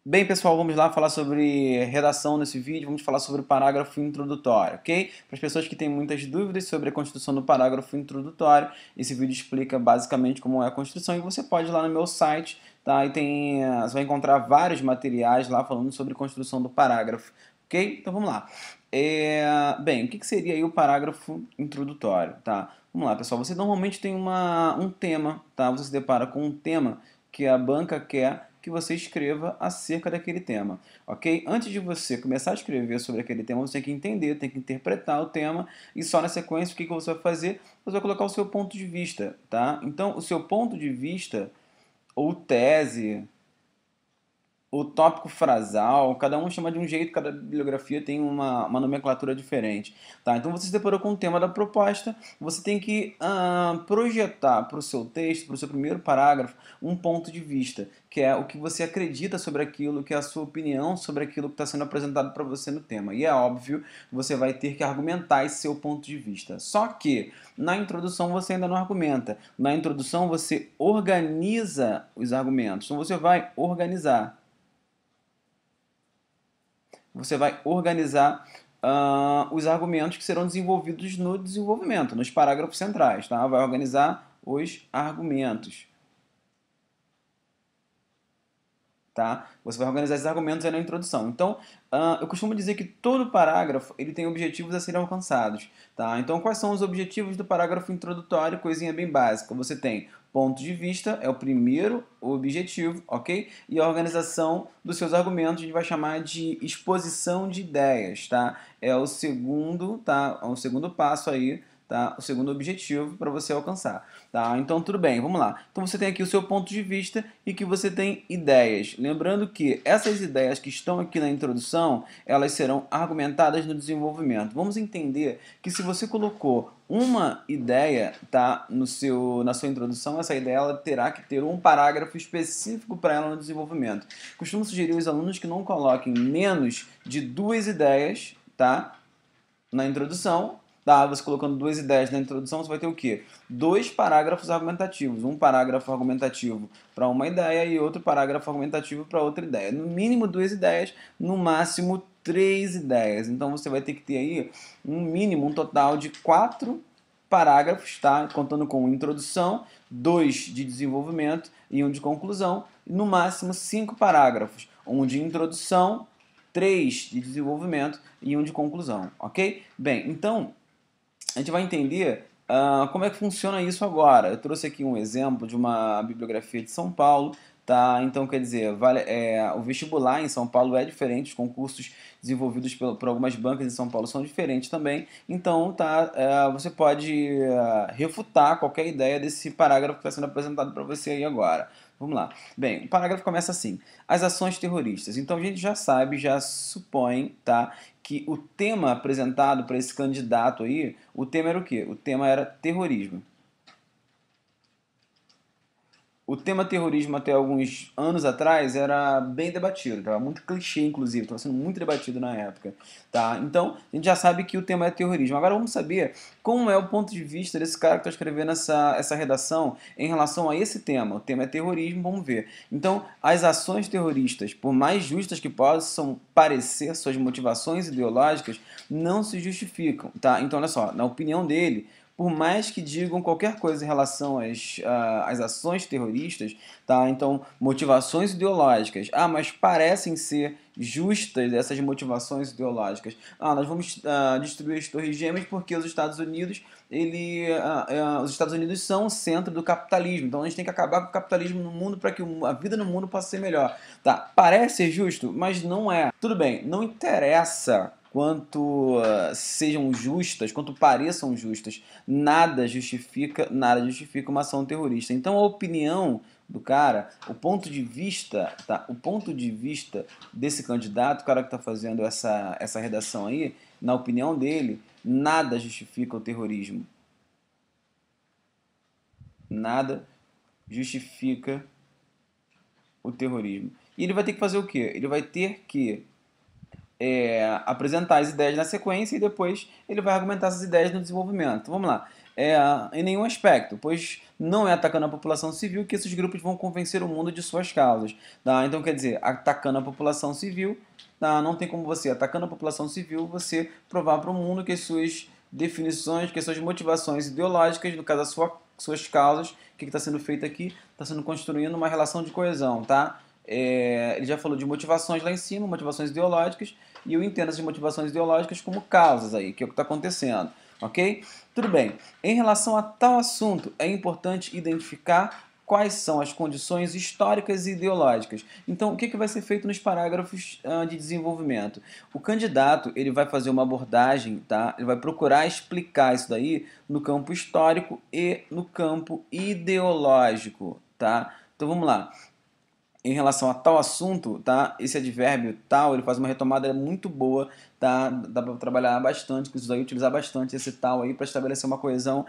Bem, pessoal, vamos lá falar sobre redação nesse vídeo, vamos falar sobre o parágrafo introdutório, ok? Para as pessoas que têm muitas dúvidas sobre a construção do parágrafo introdutório, esse vídeo explica basicamente como é a construção e você pode ir lá no meu site, tá? E você vai encontrar vários materiais lá falando sobre construção do parágrafo, ok? Então vamos lá. Bem, o que seria aí o parágrafo introdutório, tá? Vamos lá, pessoal, você normalmente tem um tema, tá? Você se depara com um tema que a banca quer que você escreva acerca daquele tema, ok? Antes de você começar a escrever sobre aquele tema, você tem que entender, tem que interpretar o tema e só na sequência o que você vai fazer? Você vai colocar o seu ponto de vista, tá? Então, o seu ponto de vista ou tese o tópico frasal, cada um chama de um jeito, cada bibliografia tem uma nomenclatura diferente. Tá? Então você se deparou com o tema da proposta, você tem que projetar para o seu texto, para o seu primeiro parágrafo, um ponto de vista, que é o que você acredita sobre aquilo, que é a sua opinião sobre aquilo que está sendo apresentado para você no tema. E é óbvio, você vai ter que argumentar esse seu ponto de vista. Só que na introdução você ainda não argumenta. Na introdução você organiza os argumentos. Então você vai organizar. Você vai organizar os argumentos que serão desenvolvidos no desenvolvimento, nos parágrafos centrais. Tá? Vai organizar os argumentos. Tá? Você vai organizar esses argumentos aí na introdução. Então, eu costumo dizer que todo parágrafo ele tem objetivos a serem alcançados. Tá? Então, quais são os objetivos do parágrafo introdutório? Coisinha bem básica. Você tem ponto de vista, é o primeiro objetivo, ok? E a organização dos seus argumentos a gente vai chamar de exposição de ideias, tá? É o segundo, tá? É o segundo passo aí, tá? O segundo objetivo para você alcançar, tá? Então tudo bem, vamos lá. Então você tem aqui o seu ponto de vista e que você tem ideias. Lembrando que essas ideias que estão aqui na introdução, elas serão argumentadas no desenvolvimento. Vamos entender que se você colocou uma ideia, tá, na sua introdução, essa ideia ela terá que ter um parágrafo específico para ela no desenvolvimento. Costumo sugerir aos alunos que não coloquem menos de duas ideias, tá, na introdução. Tá, você colocando duas ideias na introdução, você vai ter o quê? Dois parágrafos argumentativos. Um parágrafo argumentativo para uma ideia e outro parágrafo argumentativo para outra ideia. No mínimo duas ideias, no máximo três ideias. Então você vai ter que ter aí um mínimo, um total de quatro parágrafos, tá? Contando com introdução, dois de desenvolvimento e um de conclusão. E no máximo cinco parágrafos. Um de introdução, três de desenvolvimento e um de conclusão, ok? Bem, então a gente vai entender como é que funciona isso agora. Eu trouxe aqui um exemplo de uma bibliografia de São Paulo, tá? Então, quer dizer, o vestibular em São Paulo é diferente, os concursos desenvolvidos por algumas bancas em São Paulo são diferentes também. Então, tá, você pode refutar qualquer ideia desse parágrafo que está sendo apresentado para você aí agora. Vamos lá. Bem, o parágrafo começa assim: as ações terroristas. Então a gente já sabe, já supõe, tá, que o tema apresentado para esse candidato aí, o tema era o quê? O tema era terrorismo. O tema terrorismo até alguns anos atrás era bem debatido, estava muito clichê, inclusive, estava sendo muito debatido na época. Tá? Então, a gente já sabe que o tema é terrorismo. Agora vamos saber como é o ponto de vista desse cara que está escrevendo essa redação em relação a esse tema. O tema é terrorismo, vamos ver. Então, as ações terroristas, por mais justas que possam parecer suas motivações ideológicas, não se justificam. Tá? Então, olha só, na opinião dele, por mais que digam qualquer coisa em relação às ações terroristas, tá? Então, motivações ideológicas. Ah, mas parecem ser justas essas motivações ideológicas. Ah, nós vamos destruir as Torres Gêmeas porque os Estados Unidos, os Estados Unidos são o centro do capitalismo. Então, a gente tem que acabar com o capitalismo no mundo para que a vida no mundo possa ser melhor. Tá? Parece ser justo, mas não é. Tudo bem, não interessa quanto sejam justas, quanto pareçam justas, nada justifica uma ação terrorista. Então a opinião do cara, o ponto de vista, tá? O ponto de vista desse candidato, o cara que está fazendo essa redação aí, na opinião dele, nada justifica o terrorismo. Nada justifica o terrorismo. E ele vai ter que fazer o quê? Ele vai ter que apresentar as ideias na sequência e depois ele vai argumentar essas ideias no desenvolvimento. Vamos lá. em nenhum aspecto, pois não é atacando a população civil que esses grupos vão convencer o mundo de suas causas. Tá? Então, quer dizer, atacando a população civil, tá? Não tem como você, atacando a população civil, você provar para o mundo que as suas definições, que as suas motivações ideológicas, no caso, suas causas, o que está sendo feito aqui? Está sendo construindo uma relação de coesão, tá? Ele já falou de motivações lá em cima, motivações ideológicas, e eu entendo essas motivações ideológicas como causas aí, que é o que está acontecendo, ok? Tudo bem. Em relação a tal assunto, é importante identificar quais são as condições históricas e ideológicas. Então, o que vai ser feito nos parágrafos de desenvolvimento? O candidato ele vai fazer uma abordagem, tá? Ele vai procurar explicar isso daí no campo histórico e no campo ideológico, tá? Então, vamos lá. Em relação a tal assunto, tá? Esse advérbio tal, ele faz uma retomada muito boa, tá? Dá para trabalhar bastante, com isso aí, utilizar bastante esse tal aí para estabelecer uma coesão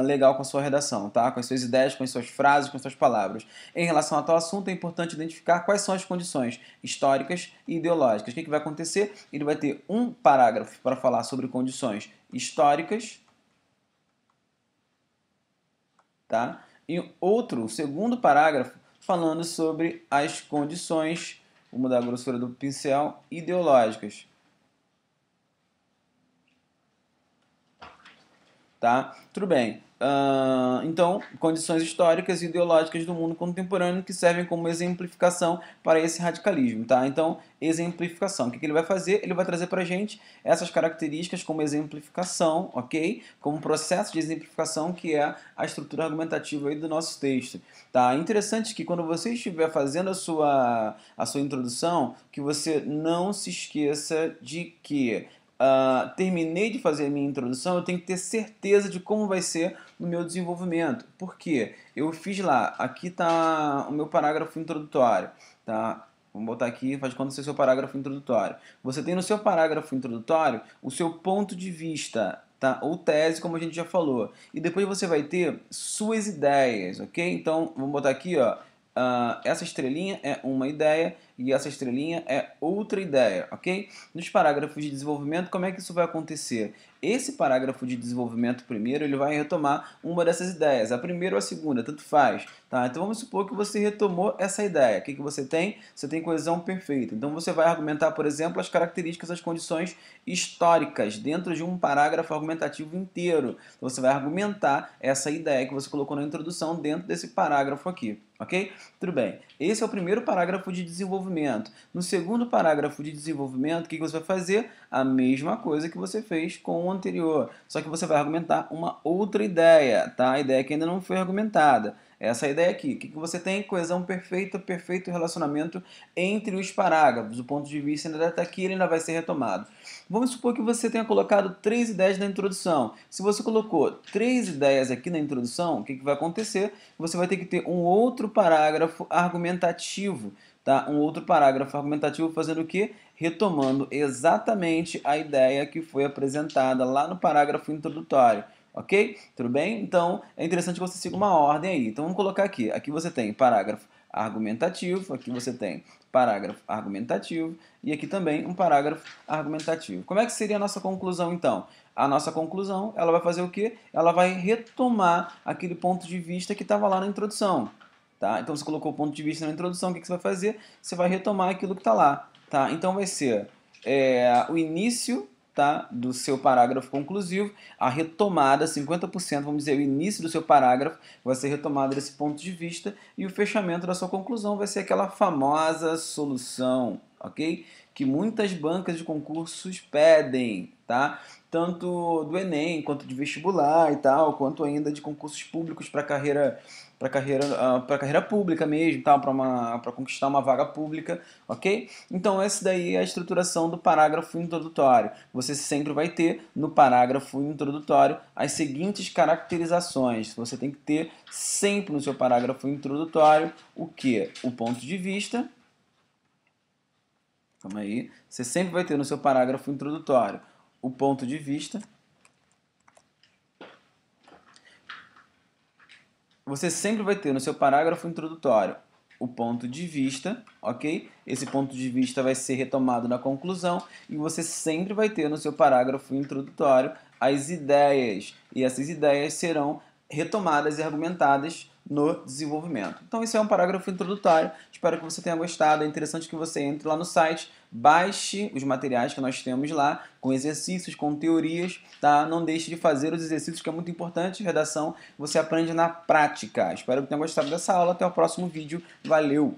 legal com a sua redação, tá? Com as suas ideias, com as suas frases, com as suas palavras. Em relação a tal assunto, é importante identificar quais são as condições históricas e ideológicas. O que vai acontecer? Ele vai ter um parágrafo para falar sobre condições históricas, tá? E outro, segundo parágrafo, falando sobre as condições, vou mudar a grossura do pincel, ideológicas. Tá? Tudo bem. Então, condições históricas e ideológicas do mundo contemporâneo que servem como exemplificação para esse radicalismo. Tá? Então, exemplificação. O que ele vai fazer? Ele vai trazer para a gente essas características como exemplificação, ok? Como processo de exemplificação que é a estrutura argumentativa aí do nosso texto. Tá? Interessante que quando você estiver fazendo a sua introdução, que você não se esqueça de que terminei de fazer a minha introdução, eu tenho que ter certeza de como vai ser no meu desenvolvimento. Por quê? Eu fiz lá, aqui está o meu parágrafo introdutório, tá? Vamos botar aqui, faz conta ser seu parágrafo introdutório. Você tem no seu parágrafo introdutório o seu ponto de vista, tá? Ou tese, como a gente já falou. E depois você vai ter suas ideias, ok? Então, vamos botar aqui, ó. Essa estrelinha é uma ideia e essa estrelinha é outra ideia, ok? Nos parágrafos de desenvolvimento, como é que isso vai acontecer? Esse parágrafo de desenvolvimento primeiro, ele vai retomar uma dessas ideias, a primeira ou a segunda, tanto faz, tá? Então vamos supor que você retomou essa ideia. O que você tem? Você tem coesão perfeita. Então você vai argumentar, por exemplo, as características, as condições históricas dentro de um parágrafo argumentativo inteiro. Então você vai argumentar essa ideia que você colocou na introdução dentro desse parágrafo aqui, ok? Tudo bem. Esse é o primeiro parágrafo de desenvolvimento. No segundo parágrafo de desenvolvimento, o que você vai fazer? A mesma coisa que você fez com o anterior, só que você vai argumentar uma outra ideia, tá? A ideia que ainda não foi argumentada. Essa ideia aqui. O que você tem? Coesão perfeita, perfeito relacionamento entre os parágrafos. O ponto de vista ainda está aqui, ele ainda vai ser retomado. Vamos supor que você tenha colocado 3 ideias na introdução. Se você colocou 3 ideias aqui na introdução, o que vai acontecer? Você vai ter que ter um outro parágrafo argumentativo, tá? Um outro parágrafo argumentativo fazendo o quê? Retomando exatamente a ideia que foi apresentada lá no parágrafo introdutório. Ok? Tudo bem? Então, é interessante que você siga uma ordem aí. Então, vamos colocar aqui. Aqui você tem parágrafo argumentativo, aqui você tem parágrafo argumentativo e aqui também um parágrafo argumentativo. Como é que seria a nossa conclusão, então? A nossa conclusão, ela vai fazer o quê? Ela vai retomar aquele ponto de vista que estava lá na introdução. Tá? Então, você colocou o ponto de vista na introdução, o que você vai fazer? Você vai retomar aquilo que está lá. Tá? Então, vai ser o início, tá, do seu parágrafo conclusivo, a retomada, 50%, vamos dizer, o início do seu parágrafo vai ser retomada desse ponto de vista e o fechamento da sua conclusão vai ser aquela famosa solução, ok? Que muitas bancas de concursos pedem, tá? Tanto do Enem, quanto de vestibular e tal, quanto ainda de concursos públicos para carreira pública mesmo, tal, para conquistar uma vaga pública, ok? Então essa daí é a estruturação do parágrafo introdutório. Você sempre vai ter no parágrafo introdutório as seguintes caracterizações. Você tem que ter sempre no seu parágrafo introdutório o que? O ponto de vista. Calma aí. Você sempre vai ter no seu parágrafo introdutório o ponto de vista. Você sempre vai ter no seu parágrafo introdutório o ponto de vista, ok? Esse ponto de vista vai ser retomado na conclusão e você sempre vai ter no seu parágrafo introdutório as ideias, e essas ideias serão retomadas e argumentadas no desenvolvimento. Então esse é um parágrafo introdutório, espero que você tenha gostado, é interessante que você entre lá no site, baixe os materiais que nós temos lá, com exercícios, com teorias, tá? Não deixe de fazer os exercícios, que é muito importante, redação você aprende na prática. Espero que tenha gostado dessa aula, até o próximo vídeo, valeu!